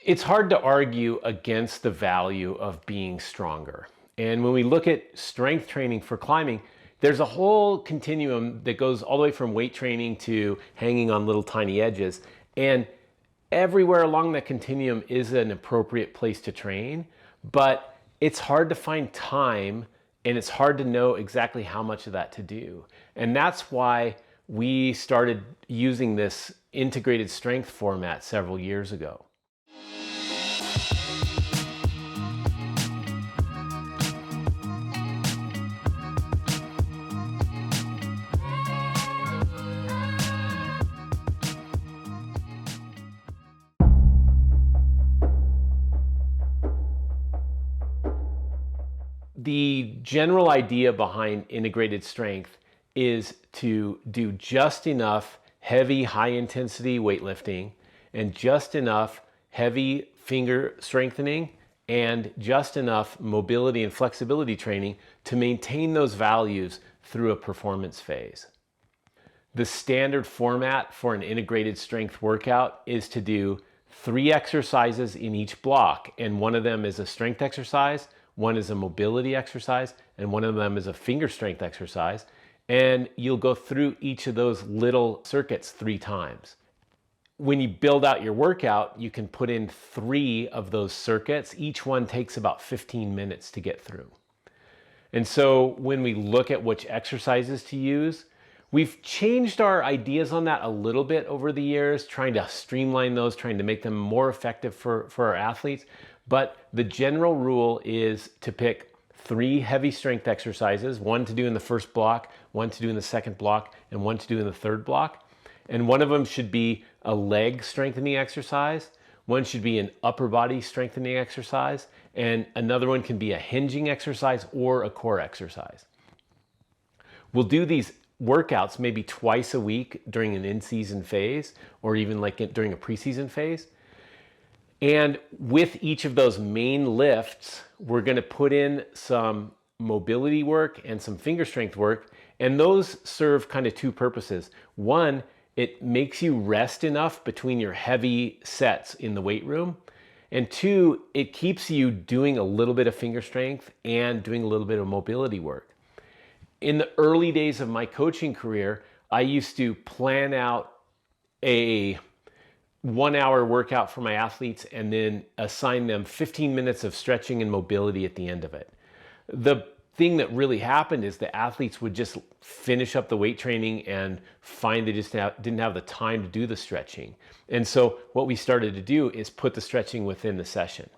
It's hard to argue against the value of being stronger. And when we look at strength training for climbing, there's a whole continuum that goes all the way from weight training to hanging on little tiny edges. And everywhere along that continuum is an appropriate place to train, but it's hard to find time and it's hard to know exactly how much of that to do. And that's why we started using this integrated strength format several years ago. The general idea behind integrated strength is to do just enough heavy, high intensity weightlifting and just enough heavy finger strengthening and just enough mobility and flexibility training to maintain those values through a performance phase. The standard format for an integrated strength workout is to do 3 exercises in each block, and one of them is a strength exercise, one is a mobility exercise, and one of them is a finger strength exercise. And you'll go through each of those little circuits 3 times. When you build out your workout, you can put in 3 of those circuits. Each one takes about 15 minutes to get through. And so when we look at which exercises to use, we've changed our ideas on that a little bit over the years, trying to streamline those, trying to make them more effective for our athletes. But the general rule is to pick 3 heavy strength exercises, 1 to do in the first block, 1 to do in the second block, and 1 to do in the third block. And one of them should be a leg strengthening exercise, one should be an upper body strengthening exercise, and another one can be a hinging exercise or a core exercise. We'll do these workouts maybe twice a week during an in-season phase, or even like during a preseason phase. And with each of those main lifts, we're going to put in some mobility work and some finger strength work. And those serve kind of 2 purposes. One, it makes you rest enough between your heavy sets in the weight room. And 2, it keeps you doing a little bit of finger strength and doing a little bit of mobility work. In the early days of my coaching career, I used to plan out a 1-hour workout for my athletes and then assign them 15 minutes of stretching and mobility at the end of it. The thing that really happened is the athletes would just finish up the weight training and find they just didn't have the time to do the stretching. And so what we started to do is put the stretching within the session.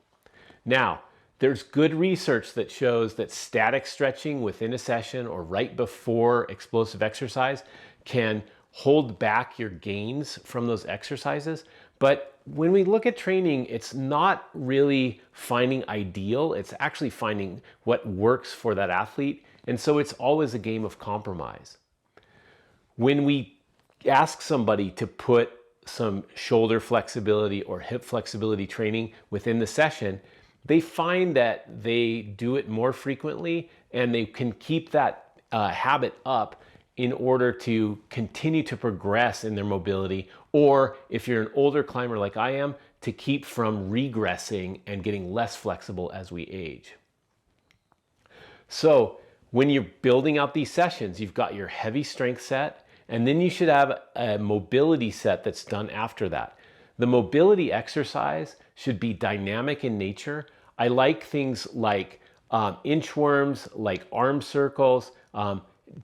Now, there's good research that shows that static stretching within a session or right before explosive exercise can hold back your gains from those exercises. But when we look at training, it's not really finding ideal, it's actually finding what works for that athlete. And so it's always a game of compromise. When we ask somebody to put some shoulder flexibility or hip flexibility training within the session, they find that they do it more frequently and they can keep that habit up in order to continue to progress in their mobility, or if you're an older climber like I am, to keep from regressing and getting less flexible as we age. So when you're building out these sessions, you've got your heavy strength set, and then you should have a mobility set that's done after that. The mobility exercise should be dynamic in nature. I like things like inchworms, like arm circles,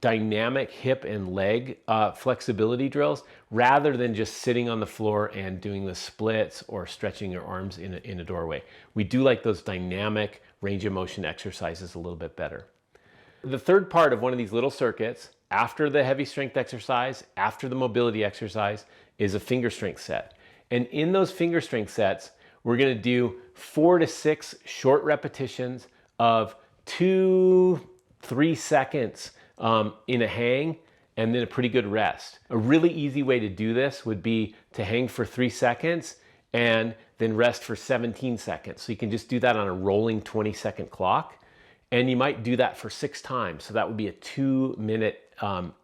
dynamic hip and leg flexibility drills, rather than just sitting on the floor and doing the splits or stretching your arms in a doorway. We do like those dynamic range of motion exercises a little bit better. The third part of one of these little circuits, after the heavy strength exercise, after the mobility exercise, is a finger strength set. And in those finger strength sets, we're going to do 4 to 6 short repetitions of 2-3 seconds in a hang, and then a pretty good rest. A really easy way to do this would be to hang for 3 seconds and then rest for 17 seconds. So you can just do that on a rolling 20-second clock, and you might do that for 6 times. So that would be a 2-minute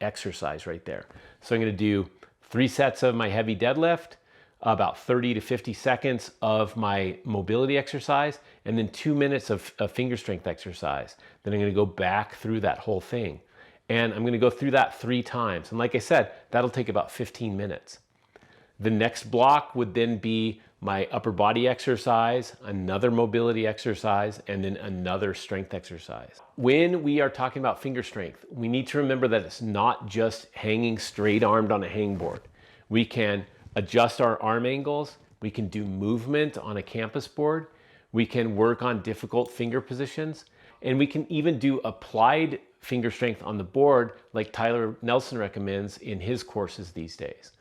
exercise right there. So I'm going to do 3 sets of my heavy deadlift, about 30 to 50 seconds of my mobility exercise, and then 2 minutes of finger strength exercise. Then I'm going to go back through that whole thing. And I'm going to go through that 3 times. And like I said, that'll take about 15 minutes. The next block would then be my upper body exercise, another mobility exercise, and then another strength exercise. When we are talking about finger strength, we need to remember that it's not just hanging straight armed on a hangboard. We can adjust our arm angles, we can do movement on a campus board, we can work on difficult finger positions, and we can even do applied finger strength on the board like Tyler Nelson recommends in his courses these days.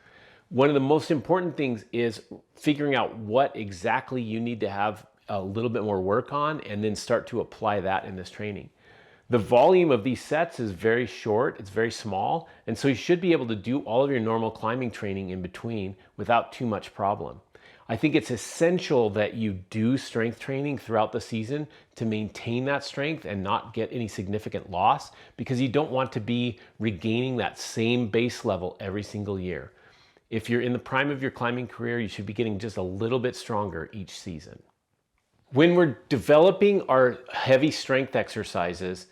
One of the most important things is figuring out what exactly you need to have a little bit more work on and then start to apply that in this training. The volume of these sets is very short, it's very small, and so you should be able to do all of your normal climbing training in between without too much problem. I think it's essential that you do strength training throughout the season to maintain that strength and not get any significant loss, because you don't want to be regaining that same base level every single year. If you're in the prime of your climbing career, you should be getting just a little bit stronger each season. When we're developing our heavy strength exercises,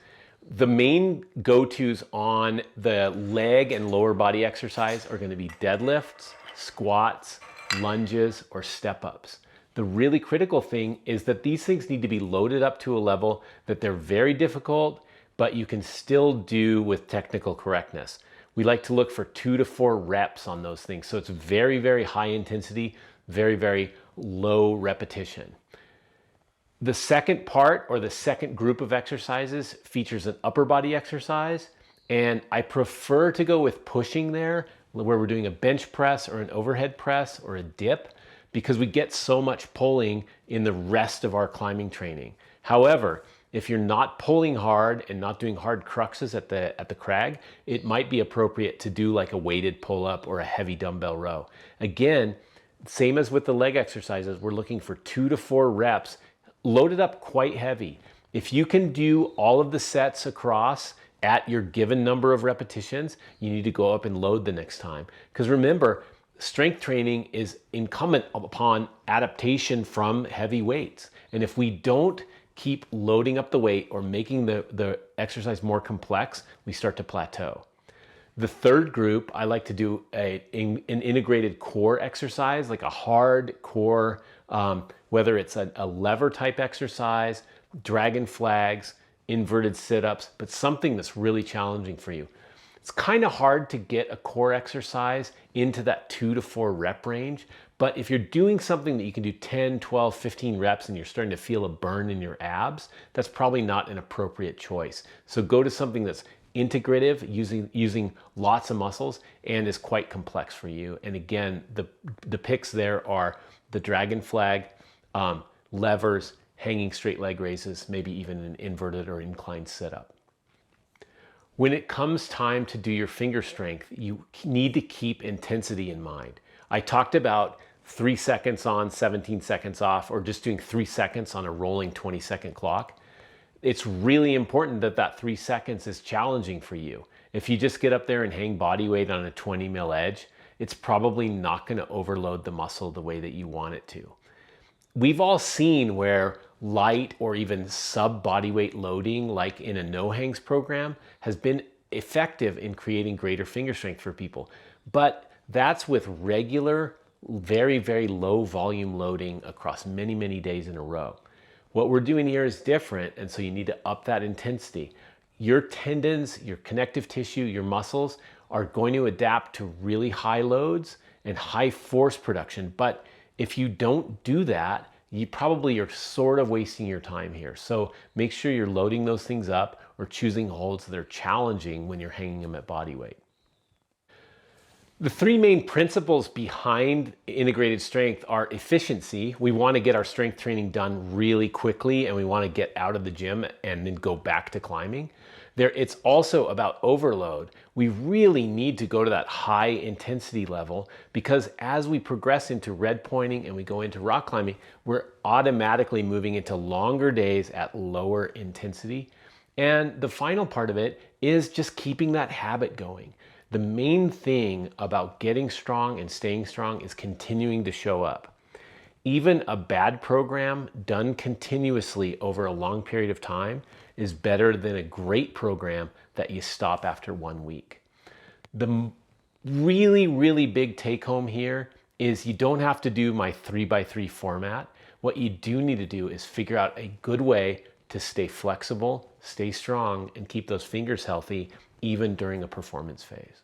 the main go-tos on the leg and lower body exercise are going to be deadlifts, squats, lunges, or step-ups. The really critical thing is that these things need to be loaded up to a level that they're very difficult, but you can still do with technical correctness. We like to look for 2 to 4 reps on those things. So it's very, very high intensity, very, very low repetition. The second part, or the second group of exercises, features an upper body exercise. And I prefer to go with pushing there, where we're doing a bench press or an overhead press or a dip, because we get so much pulling in the rest of our climbing training. However, if you're not pulling hard and not doing hard cruxes at the crag, it might be appropriate to do like a weighted pull-up or a heavy dumbbell row. Again, same as with the leg exercises, we're looking for 2 to 4 reps, loaded up quite heavy. If you can do all of the sets across at your given number of repetitions, you need to go up and load the next time. Because remember, strength training is incumbent upon adaptation from heavy weights. And if we don't keep loading up the weight or making the exercise more complex, we start to plateau. The third group, I like to do an integrated core exercise, like a hard core, whether it's a lever type exercise, dragon flags, inverted sit-ups, but something that's really challenging for you. It's kind of hard to get a core exercise into that 2 to 4 rep range, but if you're doing something that you can do 10, 12, 15 reps and you're starting to feel a burn in your abs, that's probably not an appropriate choice. So go to something that's integrative, using lots of muscles, and is quite complex for you. And again, the picks there are the dragon flag, levers, hanging straight leg raises, maybe even an inverted or inclined sit-up. When it comes time to do your finger strength, you need to keep intensity in mind. I talked about 3 seconds on, 17 seconds off, or just doing 3 seconds on a rolling 20-second clock. It's really important that that 3 seconds is challenging for you. If you just get up there and hang body weight on a 20 mil edge, it's probably not going to overload the muscle the way that you want it to. We've all seen where light or even sub body weight loading, like in a no hangs program, has been effective in creating greater finger strength for people. But that's with regular, very, very low volume loading across many, many days in a row. What we're doing here is different, and so you need to up that intensity. Your tendons, your connective tissue, your muscles are going to adapt to really high loads and high force production. But if you don't do that, you probably are sort of wasting your time here. So make sure you're loading those things up or choosing holds that are challenging when you're hanging them at body weight. The 3 main principles behind integrated strength are efficiency. We want to get our strength training done really quickly, and we want to get out of the gym and then go back to climbing. It's also about overload. We really need to go to that high intensity level, because as we progress into red pointing and we go into rock climbing, we're automatically moving into longer days at lower intensity. And the final part of it is just keeping that habit going. The main thing about getting strong and staying strong is continuing to show up. Even a bad program done continuously over a long period of time is better than a great program that you stop after 1 week. The really, really big take home here is you don't have to do my 3x3 format. What you do need to do is figure out a good way to stay flexible, stay strong, and keep those fingers healthy even during a performance phase.